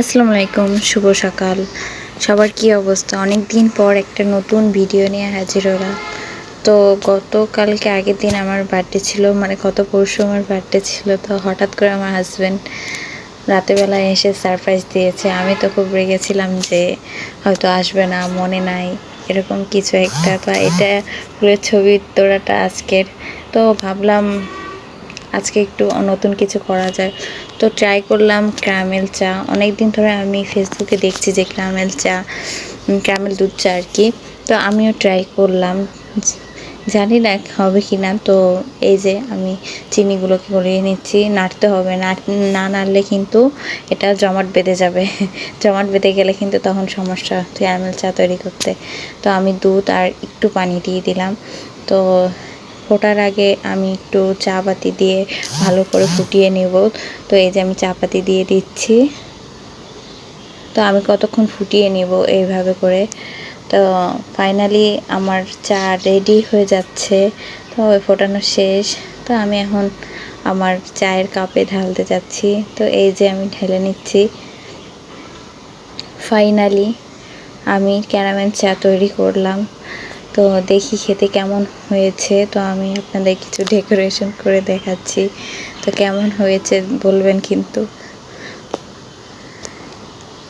আসসালামু আলাইকুম, শুভ সকাল। সবার কি অবস্থা? অনেক দিন পর একটা নতুন ভিডিও নিয়ে হাজির হলাম। তো গতকালকে আগের দিন আমার বার্থডে ছিল, মানে গত পরশু আমার বার্থডে ছিল। তো হঠাৎ করে আমার হাজব্যান্ড রাতেবেলায় এসে সারপ্রাইজ দিয়েছে। আমি তো খুব রেগেছিলাম যে হয়তো আসবে না, মনে নাই, এরকম কিছু একটা। তো এটা পুরো ছবি তোলাটা আজকের। তো ভাবলাম আজকে একটু নতুন কিছু করা যায়। তো ট্রাই করলাম ক্যারামেল চা। অনেক দিন ধরে আমি ফেসবুকে দেখছি যে ক্যারামেল দুধ চা আর কি। তো আমিও ট্রাই করলাম, জানি না হবে কি না। তো এই যে আমি চিনিগুলোকে গলিয়ে নিচ্ছি, নাড়তে হবে, না নাড়লে কিন্তু এটা জমাট বেঁধে যাবে। জমাট বেঁধে গেলে কিন্তু তখন সমস্যা ক্যারামেল চা তৈরি করতে। তো আমি দুধ আর একটু পানি দিয়ে দিলাম। তো ফোটার আগে আমি একটু চা পাতি দিয়ে ভালো করে ফুটিয়ে নেব। তো এই যে আমি চা পাতি দিয়ে দিচ্ছি। তো আমি কতক্ষণ ফুটিয়ে নেব এইভাবে করে। তো ফাইনালি আমার চা রেডি হয়ে যাচ্ছে। তো ফোটানো শেষ। তো আমি এখন আমার চায়ের কাপে ঢালতে যাচ্ছি। তো এই যে আমি ঢেলে নিচ্ছি। ফাইনালি আমি ক্যারামেল চা তৈরি করলাম। তো দেখি খেতে কেমন হয়েছে। তো আমি আপনাদের কিছু ডেকোরেশন করে দেখাচ্ছি। তো কেমন হয়েছে বলবেন কিন্তু।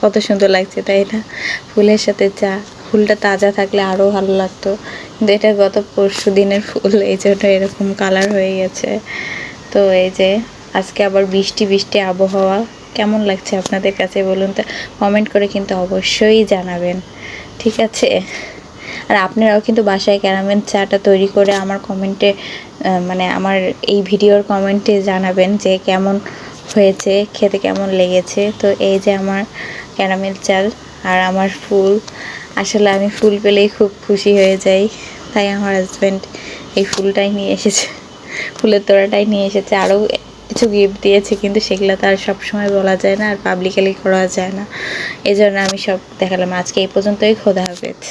কত সুন্দর লাগছে তাই না? ফুলের সাথে চা। ফুলটা তাজা থাকলে আরও ভালো লাগতো, কিন্তু এটা গত পরশু দিনের ফুল, এই জন্য এরকম কালার হয়ে গেছে। তো এই যে আজকে আবার বৃষ্টি বৃষ্টি আবহাওয়া। কেমন লাগছে আপনাদের কাছে বলুন তো, কমেন্ট করে কিন্তু অবশ্যই জানাবেন, ঠিক আছে? আর আপনারাও কিন্তু বাসায় ক্যারামেল চাটা তৈরি করে আমার কমেন্টে, মানে আমার এই ভিডিওর কমেন্টে জানাবেন যে কেমন হয়েছে, খেতে কেমন লেগেছে। তো এই যে আমার ক্যারামেল চাল আর আমার ফুল। আসলে আমি ফুল পেলেই খুব খুশি হয়ে যাই, তাই আমার হাজব্যান্ড এই ফুলটাই নিয়ে এসেছে, ফুলের তোড়াটাই নিয়ে এসেছে। আরও কিছু গিফট দিয়েছে, কিন্তু সেগুলো তো আর সবসময় বলা যায় না, আর পাবলিকালি করা যায় না। এই জন্য আমি সব দেখালাম। আজকে এই পর্যন্তই। খোদা হাফেজ।